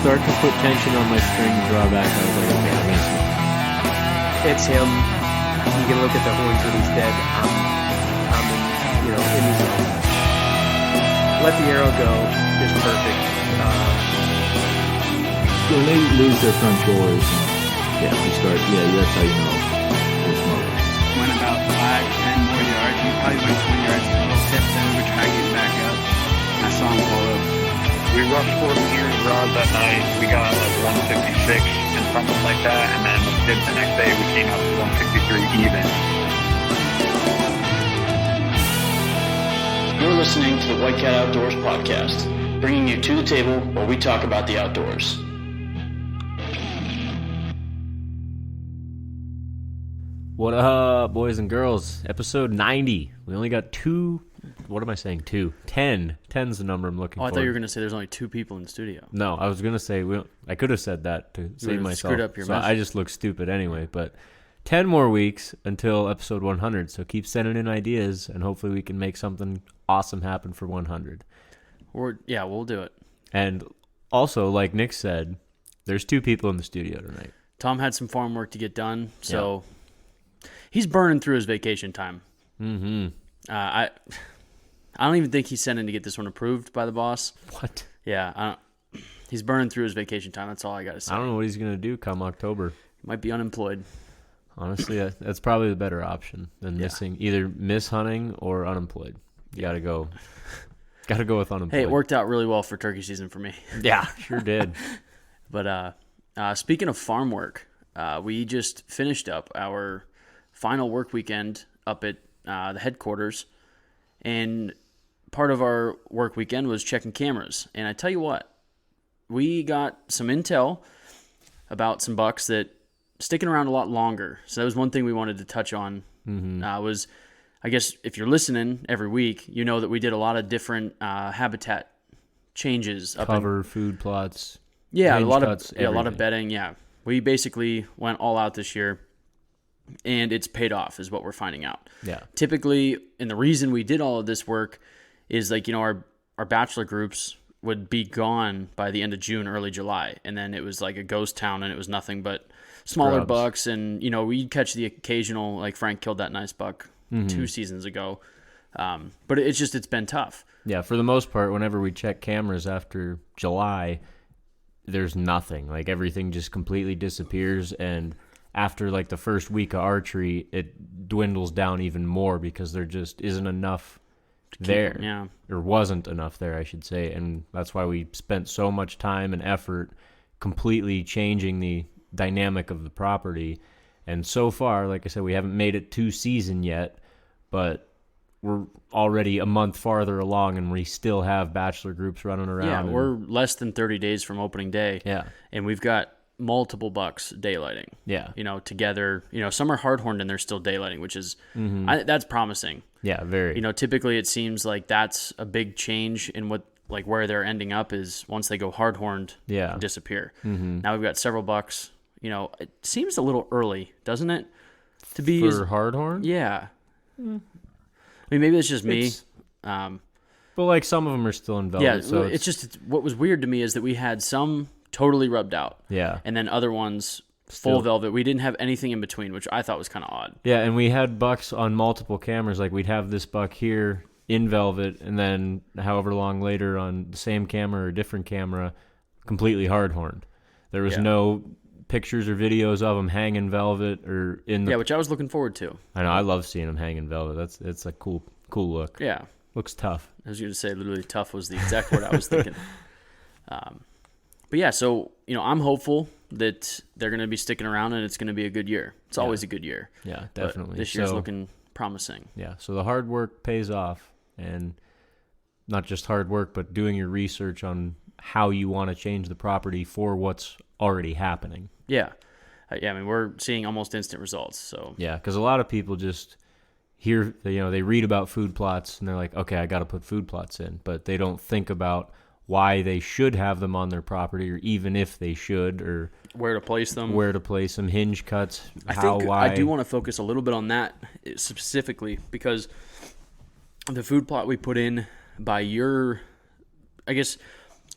start to put tension on my string drawback, I was like, okay, I'm gonna switch. It's him. You can look at the horns when he's dead. I'm in the zone. Let the arrow go is perfect. When they lose their front doors, and, that's how you know they're smoking. Went about 5-10 more yards. We probably went 20 yards total. Tipped, then we would try to get back up. I saw him pull up. We rushed 14 rods that night. We got like 156 and something like that, and then the next day we came up to 163 even. You're listening to the White Cat Outdoors podcast, bringing you to the table where we talk about the outdoors. What up, boys and girls? Episode 90. We only got 2. What am I saying? 2. 10. 10's the number I'm looking for. I thought you were going to say there's only 2 people in the studio. No, I was going to say, I could have said that to save myself. Screwed up your so message. I just look stupid anyway. But 10 more weeks until episode 100. So keep sending in ideas, and hopefully we can make something awesome happen for 100. We'll do it. And also, like Nick said, there's 2 people in the studio tonight. Tom had some farm work to get done, so he's burning through his vacation time. Mm-hmm. I don't even think he's sending to get this one approved by the boss. What? Yeah, he's burning through his vacation time. That's all I got to say. I don't know what he's going to do come October. He might be unemployed. Honestly, that's probably the better option than either miss hunting or unemployed. You got to go with unemployed. Hey, it worked out really well for turkey season for me. Yeah, sure did. But speaking of farm work, we just finished up our final work weekend up at the headquarters, and part of our work weekend was checking cameras. And I tell you what, we got some intel about some bucks that sticking around a lot longer. So that was one thing we wanted to touch on. Was, I guess, if you're listening every week, you know that we did a lot of different habitat changes. Cover, food plots. Yeah, a lot everything. of bedding. Yeah, we basically went all out this year, and it's paid off, is what we're finding out. Yeah. Typically, and the reason we did all of this work is our bachelor groups would be gone by the end of June, early July, and then it was like a ghost town, and it was nothing but smaller Scrubs. bucks, and we'd catch the occasional, like Frank killed that nice buck 2 seasons ago, but it's been tough. Yeah, for the most part, whenever we check cameras after July, there's nothing. Like, everything just completely disappears, and after like the first week of archery, it dwindles down even more because there just isn't enough there. Yeah. Or wasn't enough there, I should say, and that's why we spent so much time and effort completely changing the dynamic of the property. And so far, like I said, we haven't made it to season yet, but we're already a month farther along, and we still have bachelor groups running around. Yeah, we're less than 30 days from opening day. Yeah. And we've got multiple bucks daylighting. Yeah. Together. Some are hardhorned and they're still daylighting, which is that's promising. Yeah, very. Typically it seems like that's a big change in where they're ending up is once they go hardhorned, disappear. Now we've got several bucks. It seems a little early, doesn't it? To be for hardhorn? Yeah. I mean, maybe it's just me. But like some of them are still in velvet. Yeah, so it's just what was weird to me is that we had some totally rubbed out. Yeah. And then other ones full velvet. We didn't have anything in between, which I thought was kind of odd. Yeah, and we had bucks on multiple cameras. Like, we'd have this buck here in velvet, and then however long later on the same camera or different camera, completely hardhorned. There was no pictures or videos of them hanging velvet or in the... Yeah, which I was looking forward to. I know, I love seeing them hanging velvet. It's a cool look. Yeah. Looks tough. I was going to say literally tough was the exact word I was thinking. But yeah, so, I'm hopeful that they're going to be sticking around and it's going to be a good year. It's always a good year. Yeah, definitely. But this year's looking promising. Yeah, so the hard work pays off, and not just hard work, but doing your research on how you want to change the property for what's already happening. Yeah. I mean, we're seeing almost instant results. So yeah, because a lot of people just hear, they read about food plots and they're like, okay, I got to put food plots in, but they don't think about why they should have them on their property, or even if they should, or where to place them, hinge cuts, I do want to focus a little bit on that specifically, because the food plot we put in by your, I guess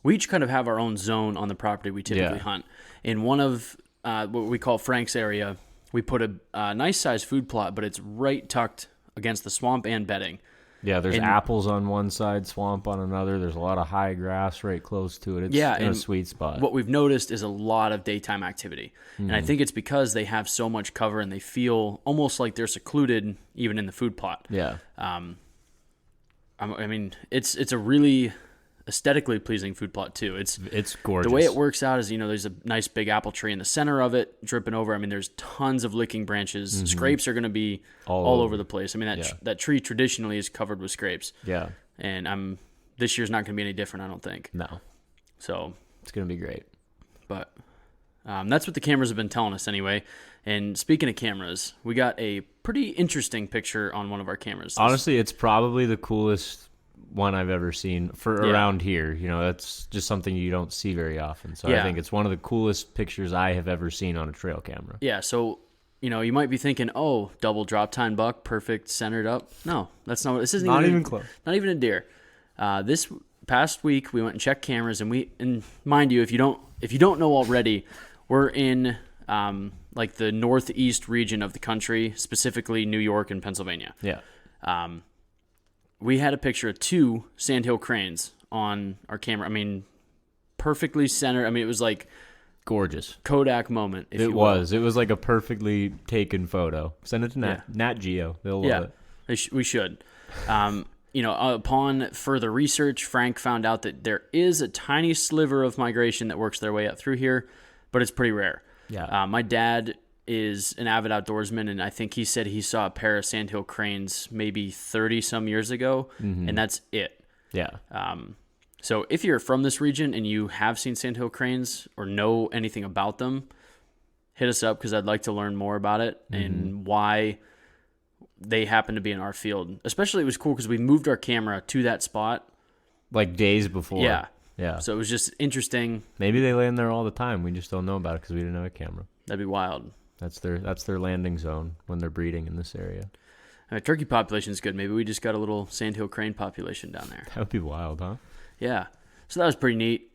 we each kind of have our own zone on the property we typically hunt. In one of what we call Frank's area, we put a nice sized food plot, but it's right tucked against the swamp and bedding. Yeah, there's apples on one side, swamp on another. There's a lot of high grass right close to it. It's in a sweet spot. What we've noticed is a lot of daytime activity. And I think it's because they have so much cover and they feel almost like they're secluded even in the food plot. Yeah. I mean, it's a really aesthetically pleasing food plot too. It's gorgeous. The way it works out is, there's a nice big apple tree in the center of it dripping over. I mean, there's tons of licking branches. Scrapes are going to be all over the place. I mean, that tree traditionally is covered with scrapes. Yeah. And this year's not going to be any different, I don't think. No. So it's going to be great. But that's what the cameras have been telling us anyway. And speaking of cameras, we got a pretty interesting picture on one of our cameras. Honestly, it's probably the coolest one I've ever seen for around here. That's just something you don't see very often. So I think it's one of the coolest pictures I have ever seen on a trail camera. Yeah, so you might be thinking, oh, double drop tine buck, perfect, centered up. No, that's not. This isn't not even close. Not even a deer. This past week we went and checked cameras, and mind you, if you don't know already, we're in like the northeast region of the country, specifically New York and Pennsylvania. Yeah. We had a picture of 2 sandhill cranes on our camera. I mean, perfectly centered. I mean, it was like gorgeous Kodak moment. If it was. It was like a perfectly taken photo. Send it to Nat Geo. They'll love it. We should. Upon further research, Frank found out that there is a tiny sliver of migration that works their way up through here, but it's pretty rare. Yeah. My dad is an avid outdoorsman, and I think he said he saw a pair of sandhill cranes maybe 30 some years ago, and that's it. Yeah. So if you're from this region and you have seen sandhill cranes or know anything about them, hit us up because I'd like to learn more about it and why they happen to be in our field. Especially it was cool because we moved our camera to that spot like days before. Yeah. So it was just interesting. Maybe they land there all the time. We just don't know about it because we didn't have a camera. That'd be wild. That's their landing zone when they're breeding in this area. Turkey population's good. Maybe we just got a little sandhill crane population down there. That would be wild, huh? Yeah. So that was pretty neat.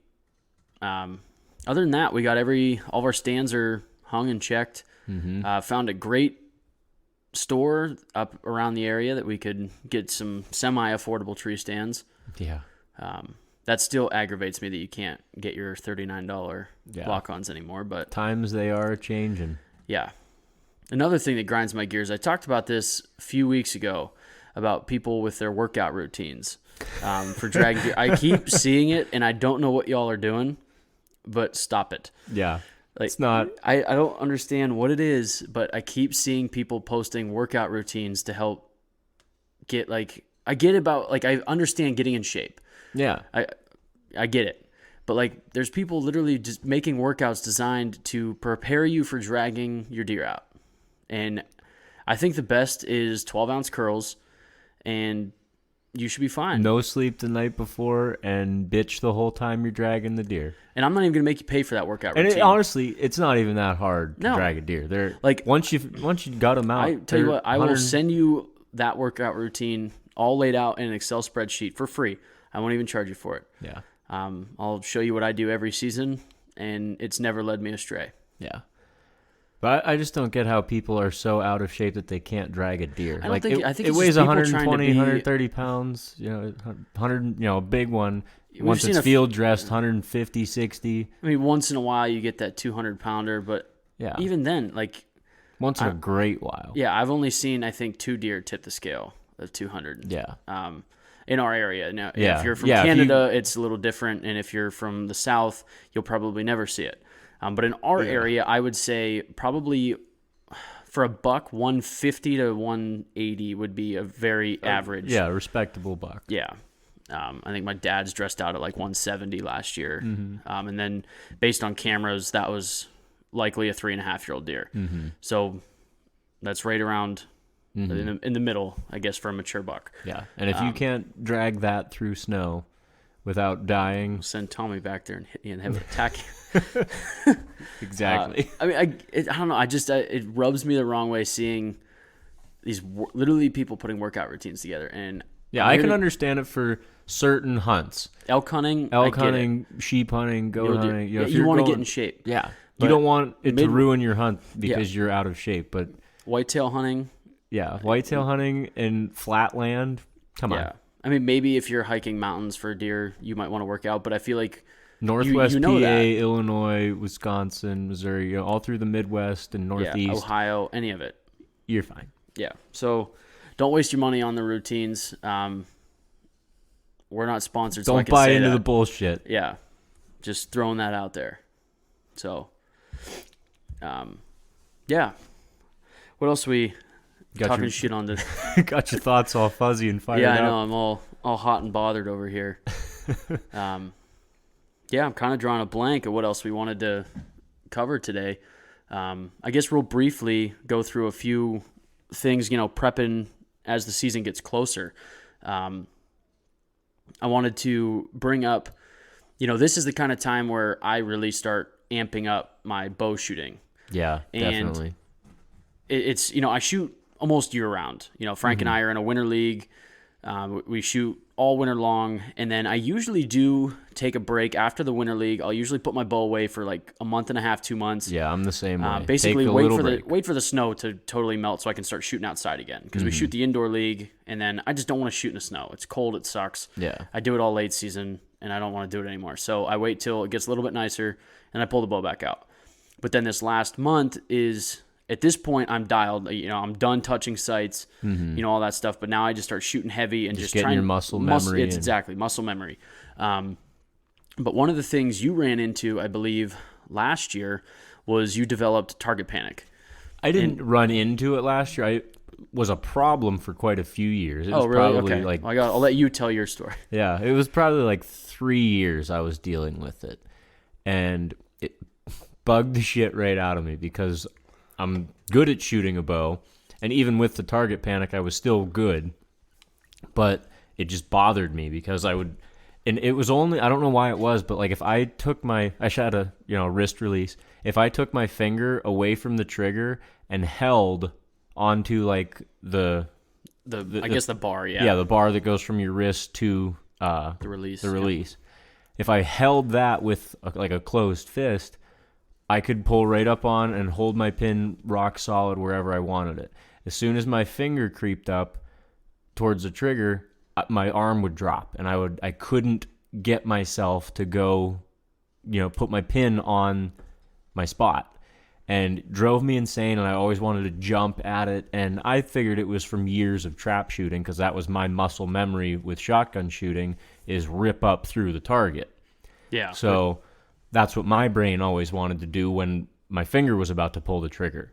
Other than that, we got all of our stands are hung and checked. Found a great store up around the area that we could get some semi-affordable tree stands. Yeah. That still aggravates me that you can't get your $39 walk-ons anymore. But times they are changing. Yeah. Another thing that grinds my gears, I talked about this a few weeks ago about people with their workout routines for dragging deer. I keep seeing it, and I don't know what y'all are doing, but stop it. Yeah. Like, it's not. I don't understand what it is, but I keep seeing people posting workout routines to help get, like, I understand getting in shape. Yeah. I get it. But, like, there's people literally just making workouts designed to prepare you for dragging your deer out. And I think the best is 12-ounce curls, and you should be fine. No sleep the night before and bitch the whole time you're dragging the deer. And I'm not even going to make you pay for that workout routine. And honestly, it's not even that hard to drag a deer. They're like once you gut them out. I tell you what, I will send you that workout routine all laid out in an Excel spreadsheet for free. I won't even charge you for it. Yeah. I'll show you what I do every season, and it's never led me astray. Yeah. But I just don't get how people are so out of shape that they can't drag a deer. I think it weighs 120, 130 pounds, 100, a big one. Once it's field dressed, 150, 60. I mean, once in a while you get that 200-pounder, but even then, like... Once in a great while. Yeah, I've only seen, I think, 2 deer tip the scale of 200. Yeah. In our area. Now, if you're from Canada, it's a little different, and if you're from the South, you'll probably never see it. But in our area, I would say probably for a buck, 150 to 180 would be a very average. Yeah, respectable buck. Yeah. I think my dad's dressed out at like 170 last year. And then based on cameras, that was likely a 3.5-year-old deer. So that's right around in the middle, I guess, for a mature buck. Yeah. And if you can't drag that through snow without dying, send Tommy back there and hit you and have an attack. Exactly. I mean, I don't know. It rubs me the wrong way seeing these literally people putting workout routines together, and Yeah, I'm I here can to- understand it for certain hunts. Elk hunting, I Elk get it. hunting, sheep hunting, goat You'll do- hunting. yeah, If you you're want to get going- in shape. Yeah. But You don't want it to mid- ruin your hunt because you're out of shape. But Whitetail hunting, yeah, whitetail hunting in flatland, come on. yeah. I mean, maybe if you're hiking mountains for deer, you might want to work out. But I feel like Northwest you know PA, that. Illinois, Wisconsin, Missouri, all through the Midwest and Northeast, yeah, Ohio, any of it. you're fine. Yeah. So don't waste your money on the routines. We're not sponsored, so I Don't can buy say into that. the bullshit. Yeah. Just throwing that out there. So, yeah. What else we Got talking your- shit on the Got your thoughts all fuzzy and fired Yeah, I up. know. I'm all hot and bothered over here. Yeah, I'm kind of drawing a blank at what else we wanted to cover today. I guess we'll briefly go through a few things, prepping as the season gets closer. I wanted to bring up, this is the kind of time where I really start amping up my bow shooting. Yeah, And definitely. It's I shoot almost year round. Frank and I are in a winter league. We shoot all winter long, and then I usually do take a break after the winter league. I'll usually put my bow away for like a month and a half, 2 months. Yeah, I'm the same way. Basically, Take a wait little for break. wait for the snow to totally melt so I can start shooting outside again. Because we shoot the indoor league, and then I just don't want to shoot in the snow. It's cold. It sucks. Yeah. I do it all late season, and I don't want to do it anymore. So I wait till it gets a little bit nicer, and I pull the bow back out. But then this last month is, at this point, I'm dialed. I'm done touching sights, all that stuff. But now I just start shooting heavy and just getting trying your muscle memory It's and- exactly muscle memory. But one of the things you ran into, I believe, last year was you developed target panic. I didn't run into it last year. I was a problem for quite a few years. It was Oh, really? probably Okay. like I'll let you tell your story. yeah, it was probably like 3 years I was dealing with it. And it bugged the shit right out of me because I'm good at shooting a bow. And even with the target panic, I was still good. But it just bothered me because I would, and it was only, I don't know why it was, but like if I took I shot a, wrist release. If I took my finger away from the trigger and held onto like I guess the bar, yeah, the bar that goes from your wrist to the release. the release. If I held that with a closed fist, I could pull right up on and hold my pin rock solid wherever I wanted it. As soon as my finger creeped up towards the trigger, my arm would drop, and I couldn't get myself to go, put my pin on my spot, and drove me insane. And I always wanted to jump at it, and I figured it was from years of trap shooting because that was my muscle memory with shotgun shooting is rip up through the target. Yeah. So that's what my brain always wanted to do when my finger was about to pull the trigger.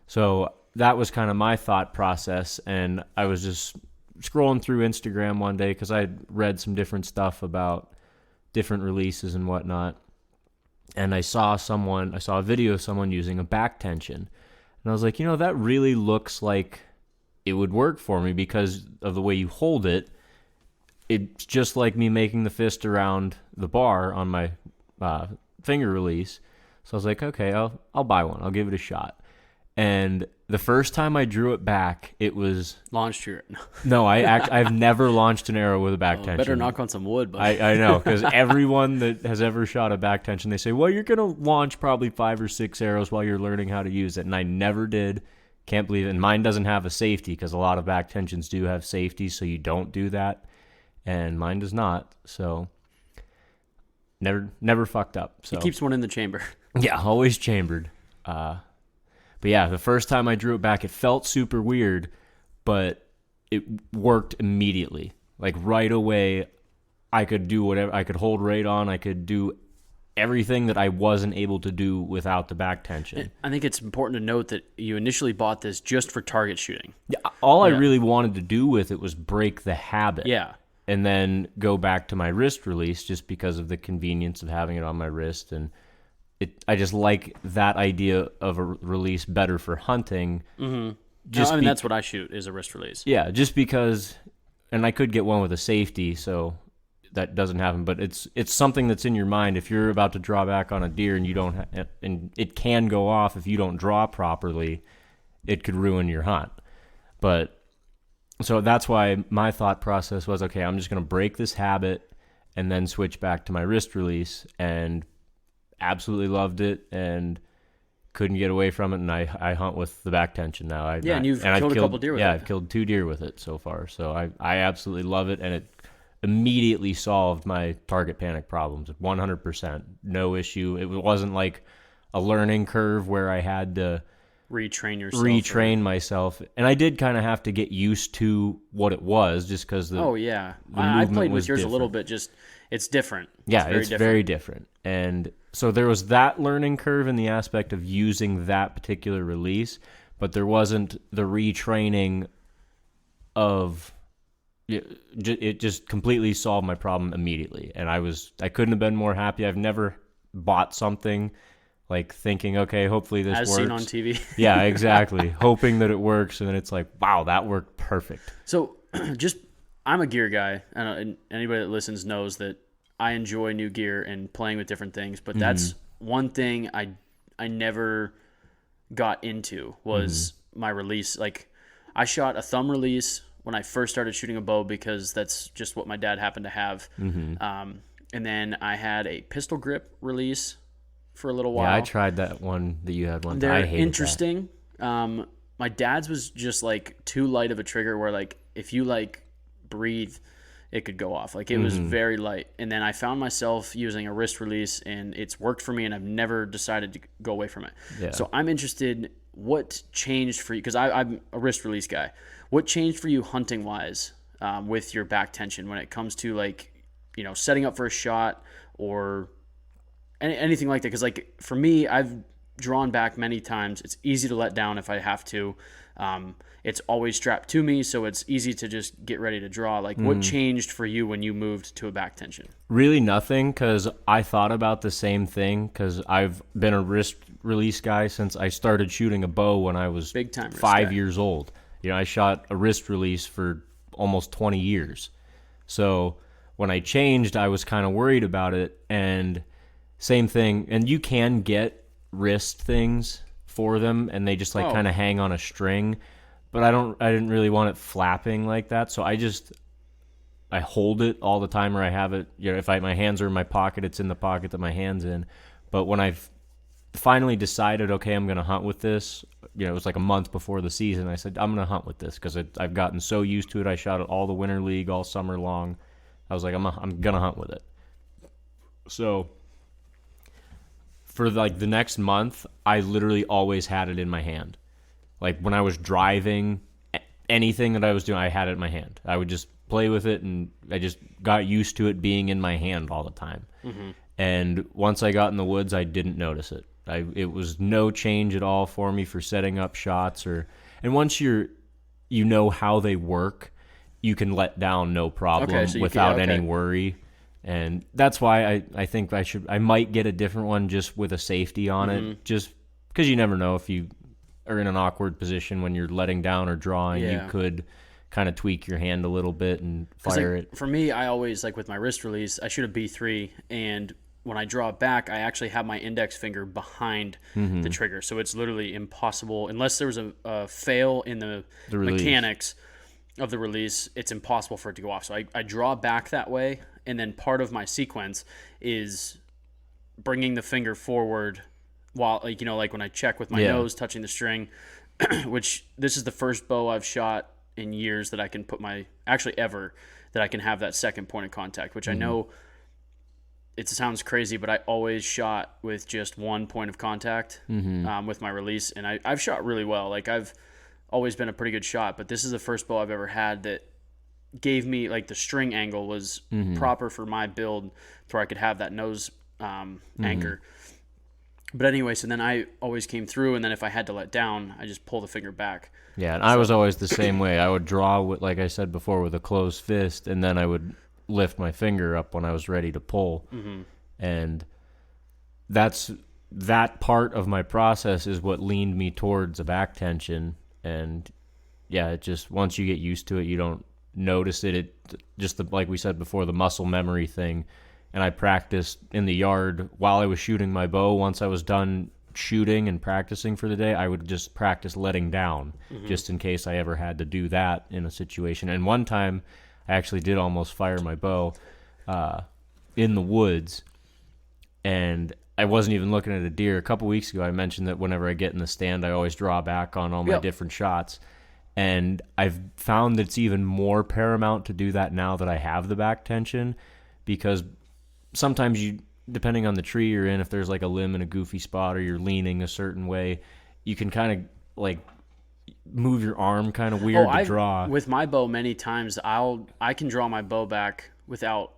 So that was kind of my thought process, and I was just scrolling through Instagram one day because I had read some different stuff about different releases and whatnot, and I saw a video of someone using a back tension, and I was like, that really looks like it would work for me because of the way you hold it. It's just like me making the fist around the bar on my finger release. So I was like, okay, I'll buy one. I'll give it a shot. And the first time I drew it back, it was launched your. no. I've never launched an arrow with a back tension. Better knock on some wood, but I know, because everyone that has ever shot a back tension, they say, well, you're gonna launch probably 5 or 6 arrows while you're learning how to use it, and I never did. Can't believe it. And mine doesn't have a safety because a lot of back tensions do have safety, so you don't do that, and mine does not. So never fucked up. So it keeps one in the chamber. yeah, always chambered. But yeah, the first time I drew it back, it felt super weird, but it worked immediately. Like right away, I could do whatever. I could hold right on. I could do everything that I wasn't able to do without the back tension. I think it's important to note that you initially bought this just for target shooting. Yeah, all I really wanted to do with it was break the habit. Yeah. And then go back to my wrist release just because of the convenience of having it on my wrist. And I just like that idea of a release better for hunting. Mm-hmm. Just that's what I shoot is a wrist release. Yeah, just because, and I could get one with a safety, so that doesn't happen. But it's something that's in your mind. If you're about to draw back on a deer and you don't, and it can go off if you don't draw properly, it could ruin your hunt. But so that's why my thought process was, okay, I'm just going to break this habit and then switch back to my wrist release, and absolutely loved it and couldn't get away from it. And I hunt with the back tension now. And you've killed a couple deer with it. Yeah, I've killed 2 deer with it so far. So I absolutely love it, and it immediately solved my target panic problems. 100%, no issue. It wasn't like a learning curve where I had to retrain myself, and I did kind of have to get used to what it was, just because the I've played with yours a little bit. Just it's different. Yeah, it's very different. And so there was that learning curve in the aspect of using that particular release, but there wasn't the retraining of it. Just completely solved my problem immediately, and I couldn't have been more happy. I've never bought something like thinking, okay, hopefully this as works. seen on TV. Yeah, exactly. Hoping that it works, and then it's like, wow, that worked perfect. So, I'm a gear guy, and anybody that listens knows that I enjoy new gear and playing with different things. But that's one thing I never got into was my release. Like, I shot a thumb release when I first started shooting a bow because that's just what my dad happened to have. And then I had a pistol grip release for a little while. Yeah, I tried that one that you had one. They're I hated interesting. My dad's was just like too light of a trigger where like if you like breathe, it could go off. Like it was very light. And then I found myself using a wrist release, and it's worked for me, and I've never decided to go away from it. Yeah. So I'm interested, what changed for you? Because I'm a wrist release guy. What changed for you hunting wise with your back tension when it comes to like, setting up for a shot or anything like that? Because like for me, I've drawn back many times. It's easy to let down if I have to. It's always strapped to me, so it's easy to just get ready to draw. Like what changed for you when you moved to a back tension? Really nothing, because I thought about the same thing, because I've been a wrist release guy since I started shooting a bow when I was Big time 5 years old. I shot a wrist release for almost 20 years. So when I changed, I was kind of worried about it, and same thing. And you can get wrist things for them, and they just kind of hang on a string, but I didn't really want it flapping like that. So I hold it all the time, or I have it, if my hands are in my pocket, it's in the pocket that my hand's in. But when I've finally decided, okay, I'm going to hunt with this, it was like a month before the season, I said, I'm going to hunt with this, because I've gotten so used to it. I shot it all the winter league, all summer long. I was like, I'm going to hunt with it. So for like the next month, I literally always had it in my hand. Like when I was driving, anything that I was doing, I had it in my hand. I would just play with it, and I just got used to it being in my hand all the time. And once I got in the woods, I didn't notice it. It was no change at all for me for setting up shots, and once you know how they work, you can let down no problem without any worry. And that's why I think I might get a different one just with a safety on it, just because you never know if you are in an awkward position when you're letting down or drawing. You could kind of tweak your hand a little bit and fire it. For me, I always, like with my wrist release, I shoot a B3, and when I draw it back, I actually have my index finger behind the trigger. So it's literally impossible, unless there was a fail in the mechanics of the release, it's impossible for it to go off. So I draw back that way, and then part of my sequence is bringing the finger forward while, like when I check with my nose touching the string, which this is the first bow I've shot in years that I can that I can have that second point of contact, which I know it sounds crazy, but I always shot with just one point of contact with my release, and I've shot really well. Like I've always been a pretty good shot, but this is the first bow I've ever had that gave me, like, the string angle was proper for my build to where I could have that nose anchor. But anyway, so then I always came through, and then if I had to let down, I just pull the finger back. Yeah, and I was always the same way. I would draw, with, like I said before, with a closed fist, and then I would lift my finger up when I was ready to pull. And that part of my process is what leaned me towards a back tension. And yeah, it just, once you get used to it, you don't notice it. It just, like we said before, the muscle memory thing. And I practiced in the yard while I was shooting my bow. Once I was done shooting and practicing for the day, I would just practice letting down, just in case I ever had to do that in a situation. And one time, I actually did almost fire my bow in the woods, and I wasn't even looking at a deer. A couple weeks ago, I mentioned that whenever I get in the stand, I always draw back on all my different shots. And I've found that it's even more paramount to do that now that I have the back tension, because sometimes you, depending on the tree you're in, if there's like a limb in a goofy spot or you're leaning a certain way, you can kind of like move your arm kind of weird to draw. With my bow, many times I can draw my bow back without,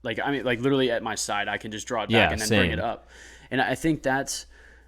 like, I mean, like literally at my side, I can just draw it back and then bring it up. And I think that's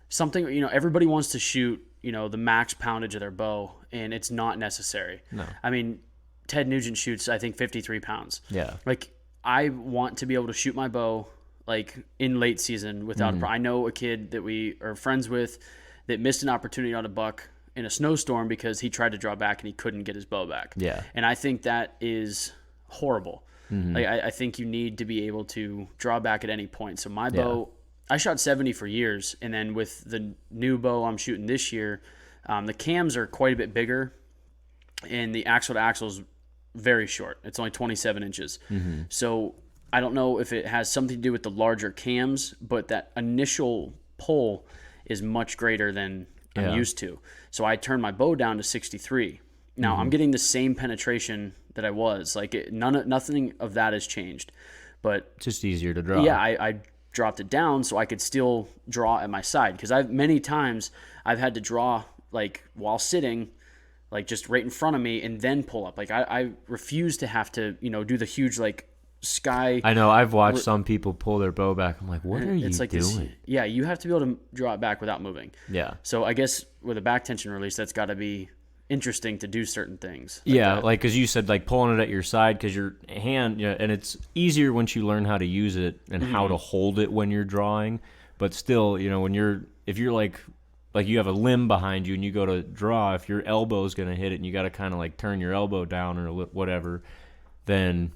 something, everybody wants to shoot, the max poundage of their bow, and it's not necessary. No. I mean, Ted Nugent shoots, I think, 53 pounds. Yeah. Like, I want to be able to shoot my bow, like, in late season without I know a kid that we are friends with that missed an opportunity on a buck in a snowstorm because he tried to draw back and he couldn't get his bow back. Yeah. And I think that is horrible. Like, I think you need to be able to draw back at any point. So my bow, I shot 70 for years, and then with the new bow I'm shooting this year, the cams are quite a bit bigger, and the axle to axle is very short. It's only 27 inches. So I don't know if it has something to do with the larger cams, but that initial pull is much greater than I'm used to. So I turned my bow down to 63. Now I'm getting the same penetration that I was. Like, nothing of that has changed, but just easier to draw. Yeah, I dropped it down so I could still draw at my side, because many times I've had to draw like while sitting, like just right in front of me, and then pull up. Like, I refuse to have to do the huge like sky. I know, I've watched some people pull their bow back. I'm like, what are you like doing? You have to be able to draw it back without moving. Yeah. So I guess with a back tension release, that's got to be interesting to do certain things. Like because you said, like, pulling it at your side because your hand, and it's easier once you learn how to use it and how to hold it when you're drawing. But still, if you're like you have a limb behind you and you go to draw, if your elbow's going to hit it and you got to kind of like turn your elbow down or whatever, then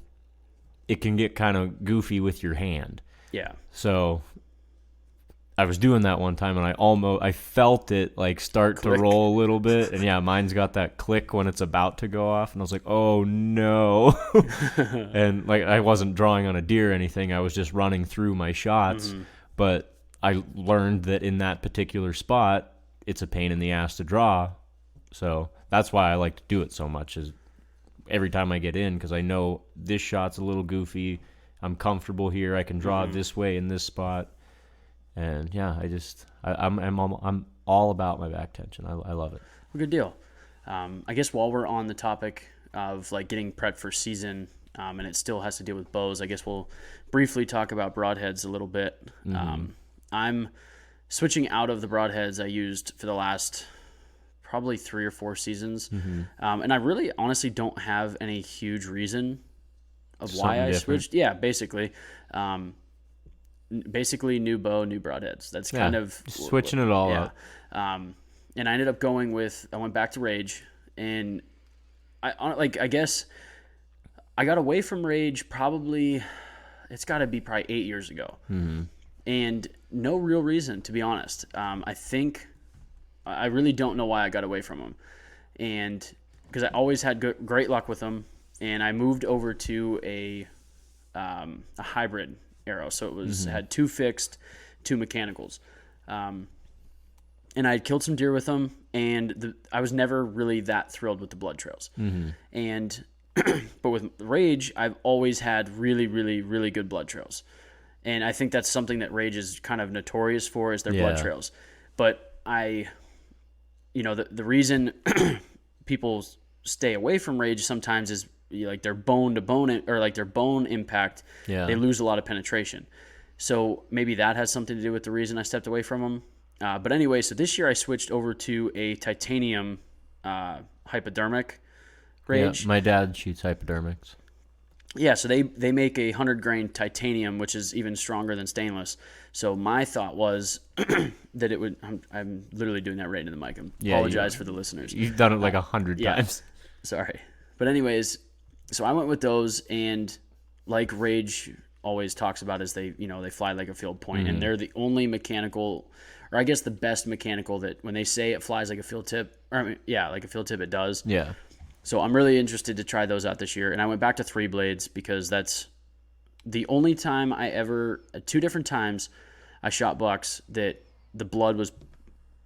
it can get kind of goofy with your hand. Yeah. So I was doing that one time, and I felt it like start to roll a little bit, and mine's got that click when it's about to go off, and I was like, oh no. And like, I wasn't drawing on a deer or anything, I was just running through my shots, but I learned that in that particular spot, it's a pain in the ass to draw. So that's why I like to do it so much, is every time I get in, because I know this shot's a little goofy, I'm comfortable here, I can draw this way in this spot. And I'm all about my back tension. I love it. Well, good deal. I guess while we're on the topic of like getting prepped for season, and it still has to deal with bows, I guess we'll briefly talk about broadheads a little bit. I'm switching out of the broadheads I used for the last probably 3 or 4 seasons, and I really honestly don't have any huge reason of why I switched. Yeah, basically. Basically, new bow, new broadheads. That's kind of switching it all up. And I ended up I went back to Rage, and I guess I got away from Rage probably, it's got to be probably 8 years ago. And no real reason, to be honest. I think I really don't know why I got away from them. And because I always had great luck with them, and I moved over to a hybrid arrow, so it was had 2 fixed, 2 mechanicals, and I had killed some deer with them, and I was never really that thrilled with the blood trails. And but with Rage, I've always had really, really, really good blood trails, and I think that's something that Rage is kind of notorious for, is their blood trails. But the reason people stay away from Rage sometimes is like their bone to bone, or like their bone impact, they lose a lot of penetration. So maybe that has something to do with the reason I stepped away from them. But anyway, so this year I switched over to a titanium hypodermic Rage. Yeah, my dad shoots hypodermics. Yeah, so they make a 100-grain titanium, which is even stronger than stainless. So my thought was that it would. I'm literally doing that right into the mic. I apologize for the listeners. You've done it like 100 times. Sorry, but anyways. So I went with those, and like Rage always talks about, is they fly like a field point, and they're the only mechanical, or I guess the best mechanical that when they say it flies like a field tip, or I mean, yeah, like a field tip, it does. Yeah. So I'm really interested to try those out this year. And I went back to 3 blades because that's the only time I ever, 2 different times I shot bucks that the blood was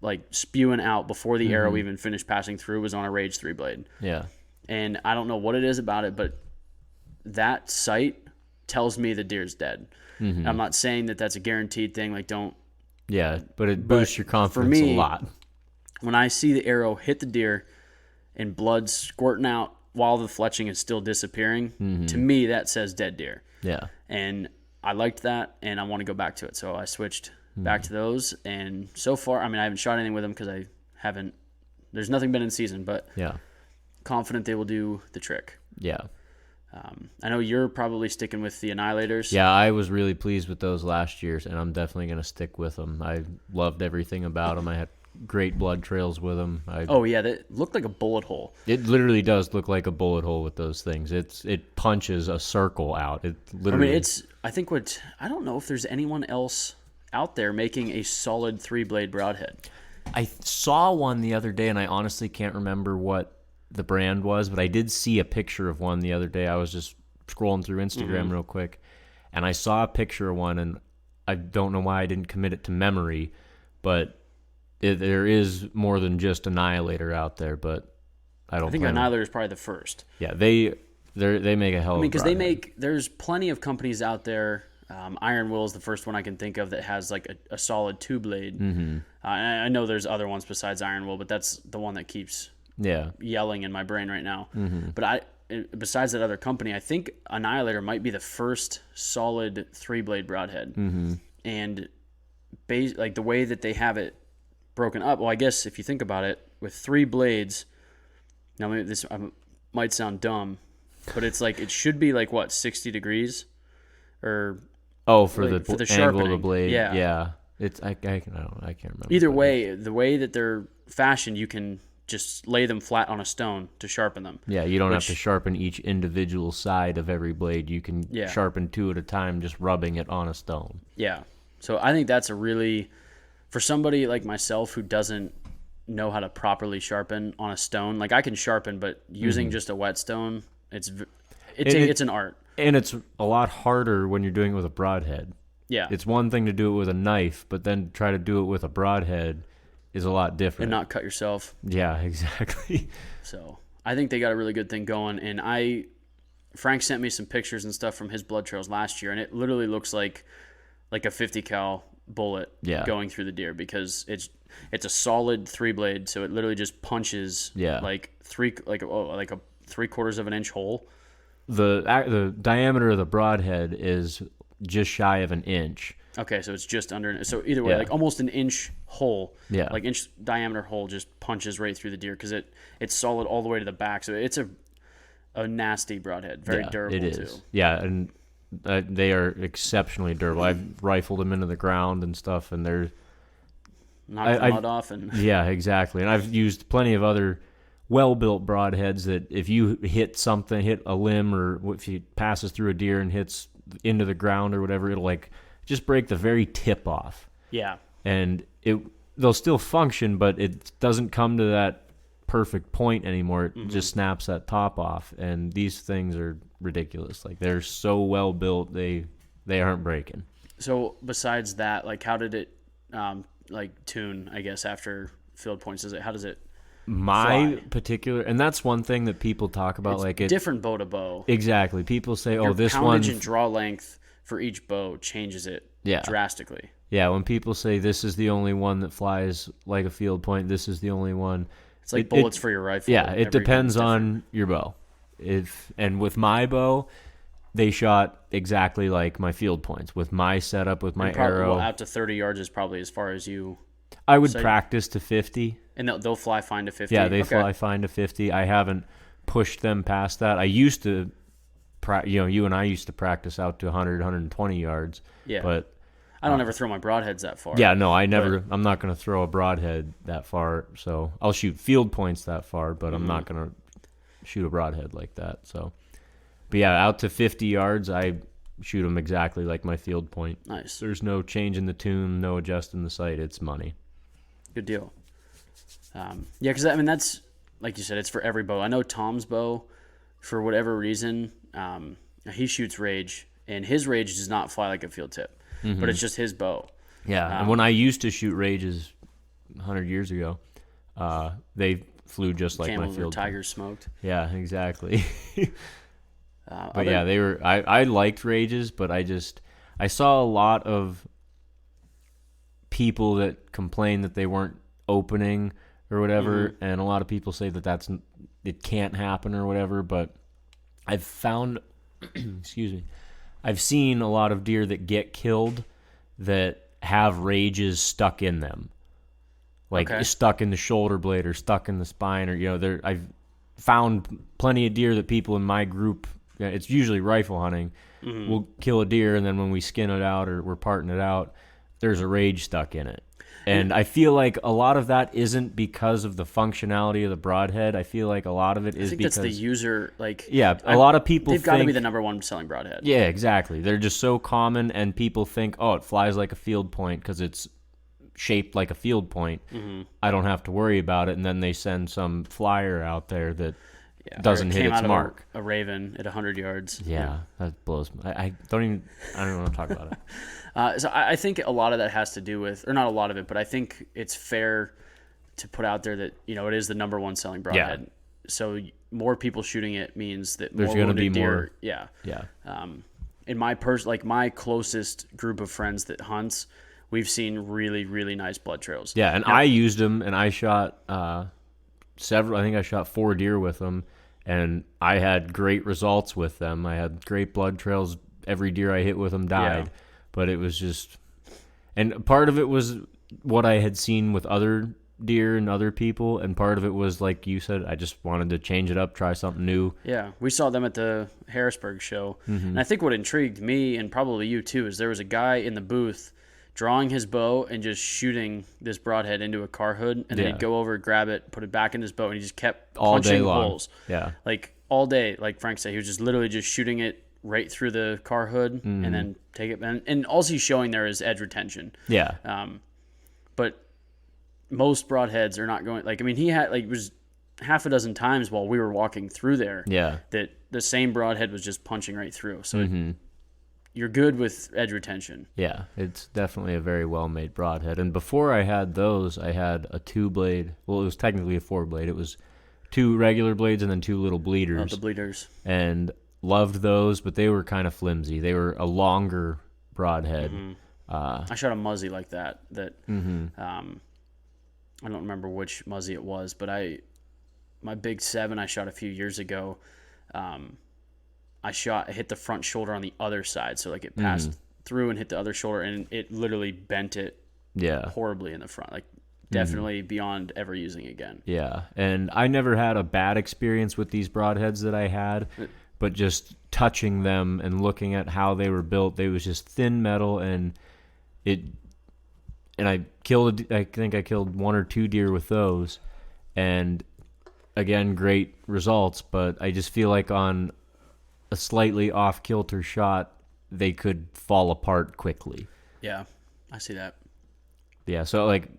like spewing out before the arrow even finished passing through was on a Rage 3 blade. Yeah. And I don't know what it is about it, but that sight tells me the deer's dead. I'm not saying that that's a guaranteed thing. Like, don't. Yeah, but it boosts your confidence me, a lot. When I see the arrow hit the deer and blood squirting out while the fletching is still disappearing, to me that says dead deer. Yeah. And I liked that, and I want to go back to it. So I switched back to those. And so far, I mean, I haven't shot anything with them because I haven't. There's nothing been in season, but Yeah. confident they will do the trick. Yeah. I know you're probably sticking with the Annihilators. Yeah, I was really pleased with those last year's, and I'm definitely going to stick with them. I loved everything about them. I had great blood trails with them. Oh yeah, that looked like a bullet hole. It literally does look like a bullet hole with those things. It punches a circle out. It I literally. mean, I don't know if there's anyone else out there making a solid 3-blade broadhead. I saw one the other day, and I honestly can't remember what the brand was, but I did see a picture of one the other day. I was just scrolling through Instagram real quick, and I saw a picture of one, and I don't know why I didn't commit it to memory, but there is more than just Annihilator out there, but I think Annihilator is probably the first. Yeah, they make a hell of a because broadhead. there's plenty of companies out there. Iron Will is the first one I can think of that has like a solid 2-blade. I know there's other ones besides Iron Will, but that's the one that keeps yelling in my brain right now. But besides that other company, I think Annihilator might be the first solid 3-blade broadhead. And like the way that they have it broken up, well, I guess if you think about it, with 3 blades, now maybe this might sound dumb, but it's like it should be like what, 60 degrees, or for like, the sharpening. angle of the blade. Yeah. It's I can't remember. Either way, the way that they're fashioned, you can just lay them flat on a stone to sharpen them. Yeah, you don't have to sharpen each individual side of every blade. You can sharpen 2 at a time, just rubbing it on a stone. Yeah. So I think that's a really, for somebody like myself who doesn't know how to properly sharpen on a stone, like I can sharpen, but using just a whetstone, it's an art. And it's a lot harder when you're doing it with a broadhead. Yeah. It's one thing to do it with a knife, but then try to do it with a broadhead is a lot different. And not cut yourself. Yeah, exactly. So I think they got a really good thing going. And Frank sent me some pictures and stuff from his blood trails last year, and it literally looks like a 50 cal bullet going through the deer, because it's a solid 3-blade, so it literally just punches like a 3/4 of an inch hole. The diameter of the broadhead is just shy of an inch. Okay, so it's just under. So either way, like almost an inch hole, like inch diameter hole, just punches right through the deer because it's solid all the way to the back. So it's a nasty broadhead, very durable it is. too. Yeah, and they are exceptionally durable. I've rifled them into the ground and stuff, and they're knock the mud off and yeah, exactly. And I've used plenty of other well-built broadheads that if you hit a limb, or if it passes through a deer and hits into the ground or whatever, it'll like just break the very tip off. Yeah. And they'll still function, but it doesn't come to that perfect point anymore. It just snaps that top off. And these things are ridiculous. Like, they're so well built, they aren't breaking. So besides that, like, how did it tune, I guess, after field points? How does it fly? Particular, and that's one thing that people talk about, it's different bow to bow. Exactly. People say, Your this poundage one and draw length for each bow changes it drastically. Yeah, when people say this is the only one that flies like a field point, this is the only one. It's like bullets for your rifle. Yeah, it depends on your bow. And with my bow, they shot exactly like my field points. With my setup, with my arrow. Out to 30 yards is probably as far as you. I would practice to 50. And they'll fly fine to 50? Yeah, they fly fine to 50. I haven't pushed them past that. I used to, you and I used to practice out to 100, 120 yards. Yeah. But I don't ever throw my broadheads that far. Yeah, no, I'm not going to throw a broadhead that far. So I'll shoot field points that far, but I'm not going to shoot a broadhead like that. So, but yeah, out to 50 yards, I shoot them exactly like my field point. Nice. There's no change in the tune, no adjusting the sight. It's money. Good deal. Yeah, because I mean that's like you said, it's for every bow. I know Tom's bow, for whatever reason, he shoots Rage, and his Rage does not fly like a field tip, but it's just his bow. Yeah, and when I used to shoot Rages 100 years ago, they flew just like my Camels or field. tigers smoked. Yeah, exactly. But yeah, they were. I liked Rages, but I saw a lot of people that complain that they weren't opening or whatever, and a lot of people say that it can't happen or whatever. But I've found, excuse me, I've seen a lot of deer that get killed that have Rages stuck in them, like stuck in the shoulder blade or stuck in the spine, or I've found plenty of deer that people in my group, it's usually rifle hunting, will kill a deer, and then when we skin it out or we're parting it out, there's a Rage stuck in it. And I feel like a lot of that isn't because of the functionality of the broadhead. I feel like a lot of it is because that's the user, like... Yeah, a lot of people they've got to be the number one selling broadhead. Yeah, exactly. They're just so common, and people think, oh, it flies like a field point because it's shaped like a field point. I don't have to worry about it, and then they send some flyer out there that doesn't hit its mark. A Raven at 100 yards. Yeah, that blows me. I don't want to talk about it. So I think a lot of that has to do with, or not a lot of it, but I think it's fair to put out there that, it is the number one selling broadhead. Yeah. So more people shooting it means that there's going to be deer, more. Yeah. Yeah. In my my closest group of friends that hunts, we've seen really, really nice blood trails. Yeah, and I used them, and I shot several. I think I shot 4 deer with them, and I had great results with them. I had great blood trails. Every deer I hit with them died. Yeah. But it was just, and part of it was what I had seen with other deer and other people, and part of it was, like you said, I just wanted to change it up, try something new. Yeah, we saw them at the Harrisburg show, and I think what intrigued me, and probably you too, is there was a guy in the booth drawing his bow and just shooting this broadhead into a car hood, and then he'd go over, grab it, put it back in his bow, and he just kept all punching day long. holes. Yeah. Like, all day, like Frank said, he was just literally just shooting it right through the car hood and then take it. And all he's showing there is edge retention. Yeah. But most broadheads are not going, like, I mean, he had, like, it was half a dozen times while we were walking through there that the same broadhead was just punching right through. So you're good with edge retention. Yeah, it's definitely a very well-made broadhead. And before I had those, I had a 2-blade. Well, it was technically a 4-blade. It was 2 regular blades and then 2 little bleeders. Oh, the bleeders. And loved those, but they were kind of flimsy. They were a longer broadhead. I shot a Muzzy like that. I don't remember which Muzzy it was, but my big 7 I shot a few years ago. I hit the front shoulder on the other side, so like it passed through and hit the other shoulder, and it literally bent it horribly in the front. Like definitely beyond ever using again. Yeah, and I never had a bad experience with these broadheads that I had. But just touching them and looking at how they were built, they was just thin metal, and I think I killed 1 or 2 deer with those, and again, great results. But I just feel like on a slightly off kilter shot, they could fall apart quickly. Yeah, I see that. Yeah, so like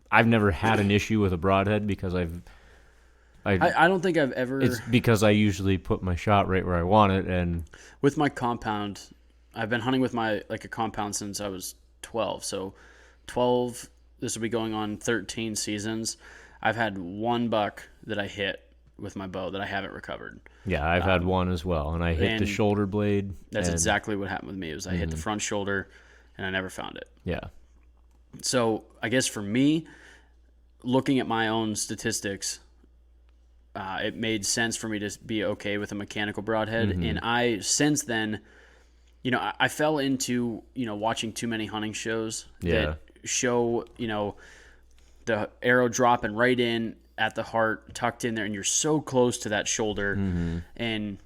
I've never had an issue with a broadhead because I don't think I've ever... It's because I usually put my shot right where I want it, and... With my compound, I've been hunting with a compound since I was 12, so 12, this will be going on 13 seasons. I've had 1 buck that I hit with my bow that I haven't recovered. Yeah, I've had 1 as well, and I hit the shoulder blade. That's exactly what happened with me, I hit the front shoulder, and I never found it. Yeah. So, I guess for me, looking at my own statistics... it made sense for me to be okay with a mechanical broadhead. And I, since then, I fell into, watching too many hunting shows that show, the arrow dropping right in at the heart, tucked in there, and you're so close to that shoulder. And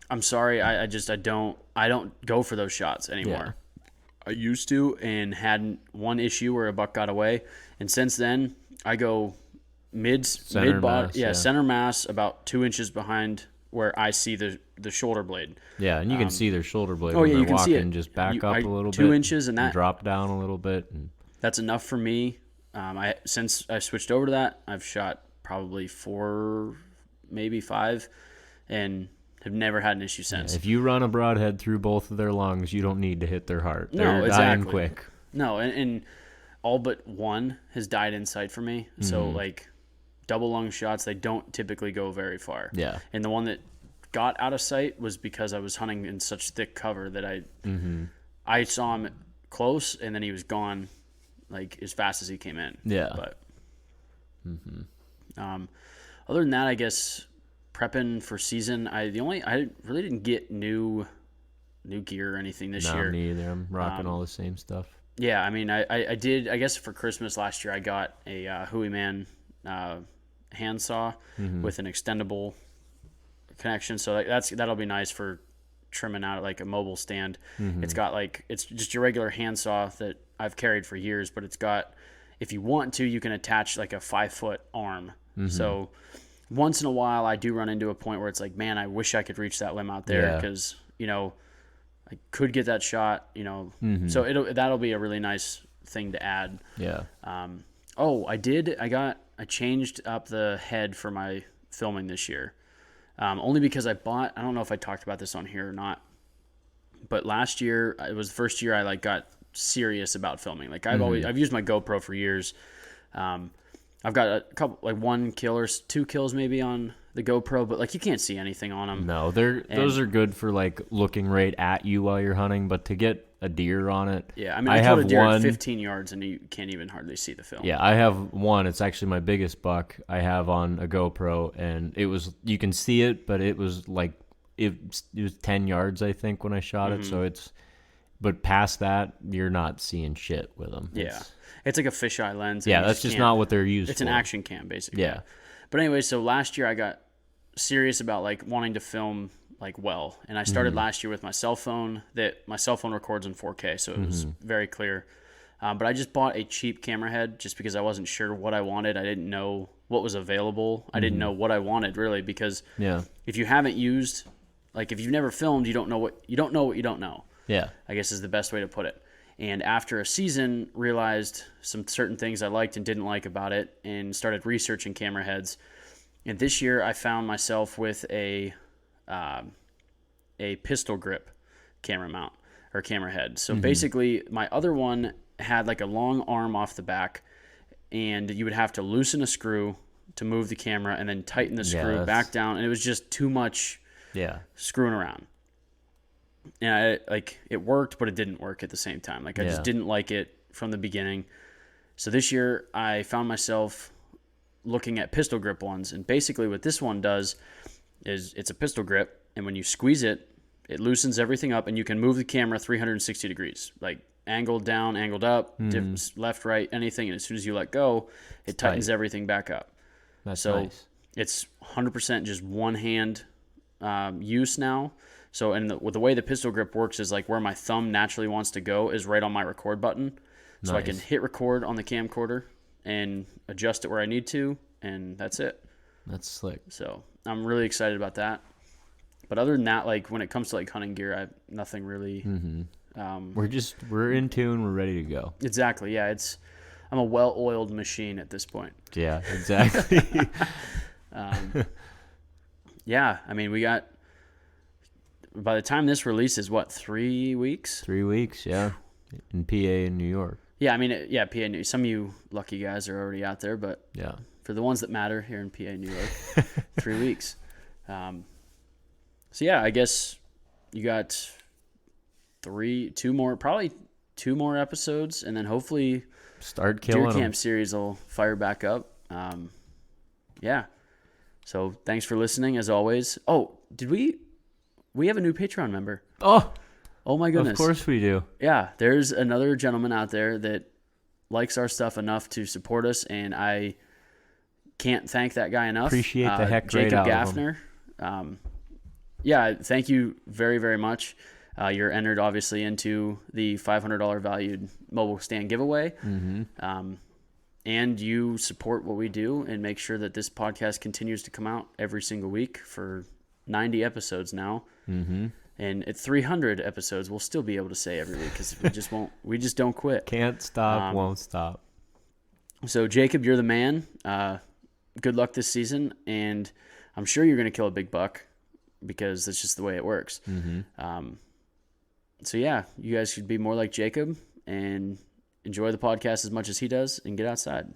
I'm sorry, I don't go for those shots anymore. Yeah. I used to, and had one issue where a buck got away. And since then, I go center mass, about 2 inches behind where I see the shoulder blade. Yeah, and you can see their shoulder blade oh, when yeah, they're you can see walking. it. Just back You- up I- a little 2 bit. inches and that- drop down a little bit. And That's enough for me. Since I switched over to that, I've shot probably 4, maybe 5, and have never had an issue since. if you run a broadhead through both of their lungs, you don't need to hit their heart. No, They're exactly. dying quick. No, and all but one has died in sight for me. So like double lung shots, they don't typically go very far. Yeah. And the one that got out of sight was because I was hunting in such thick cover that I saw him close and then he was gone like as fast as he came in. Yeah. But other than that, I guess prepping for season, I really didn't get new gear or anything this No, year. me either. I'm rocking all the same stuff. Yeah, I mean, I did. I guess for Christmas last year, I got a Hui Man handsaw with an extendable connection. So that'll be nice for trimming out like a mobile stand. It's got it's just your regular handsaw that I've carried for years, but it's got, if you want to, you can attach like a 5-foot arm. So once in a while, I do run into a point where it's like, man, I wish I could reach that limb out there Yeah. because I could get that shot, So that'll be a really nice thing to add. Yeah. I changed up the head for my filming this year. Only because I don't know if I talked about this on here or not, but last year it was the first year I got serious about filming. Like I've used my GoPro for years. I've got a couple, 1 kill or 2 kills maybe on the GoPro, but you can't see anything on them. No, those are good for looking right at you while you're hunting, but to get a deer on it. Yeah, I mean, I killed a deer at 15 yards and you can't even hardly see the film. Yeah, I have one. It's actually my biggest buck I have on a GoPro, and you can see it, but it was it was 10 yards, I think, when I shot it. So but past that, you're not seeing shit with them. Yeah. It's like a fisheye lens. Yeah, that's just not what they're used for. It's an action cam, basically. Yeah. But anyway, so last year I got serious about wanting to film well, and I started last year with my cell phone. My cell phone records in 4K, so it was very clear. But I just bought a cheap camera head just because I wasn't sure what I wanted. I didn't know what was available. I didn't know what I wanted really, because if you haven't used, if you've never filmed, you don't know what you don't know. Yeah. I guess is the best way to put it. And after a season, realized some certain things I liked and didn't like about it, and started researching camera heads. And this year, I found myself with a pistol grip camera mount or camera head. So basically, my other one had a long arm off the back, and you would have to loosen a screw to move the camera, and then tighten the screw back down, and it was just too much screwing around. And it worked, but it didn't work at the same time. I just didn't like it from the beginning. So this year I found myself looking at pistol grip ones. And basically what this one does is it's a pistol grip. And when you squeeze it, it loosens everything up, and you can move the camera 360 degrees, angled down, angled up, left, right, anything. And as soon as you let go, it tightens everything back up. That's so nice. It's 100% just one hand use now. So, and the way the pistol grip works is where my thumb naturally wants to go is right on my record button. So I can hit record on the camcorder and adjust it where I need to, and that's it. That's slick. So I'm really excited about that. But other than that, when it comes to hunting gear, I have nothing really. We're in tune. We're ready to go. Exactly. Yeah. I'm a well-oiled machine at this point. Yeah, exactly. Yeah. I mean, we got, by the time this releases, 3 weeks? 3 weeks, yeah. In PA and New York. Yeah, I mean, PA. Some of you lucky guys are already out there, but yeah, for the ones that matter here in PA, New York, 3 weeks. So yeah, I guess you got probably two more episodes, and then hopefully start killing Deer Camp them. series will fire back up. Yeah. So thanks for listening, as always. Oh, did we have a new Patreon member? Oh my goodness. Of course we do. Yeah, there's another gentleman out there that likes our stuff enough to support us, and I can't thank that guy enough. Appreciate the heck Jacob right out Gaffner. of him. Yeah, thank you very, very much. You're entered, obviously, into the $500 valued mobile stand giveaway. And you support what we do and make sure that this podcast continues to come out every single week for 90 episodes now. Mm-hmm. And at 300 episodes, we'll still be able to say every week because we just don't quit. Can't stop, won't stop. So Jacob, you're the man. Good luck this season, and I'm sure you're going to kill a big buck because that's just the way it works. Mm-hmm. So yeah, you guys should be more like Jacob and enjoy the podcast as much as he does and get outside.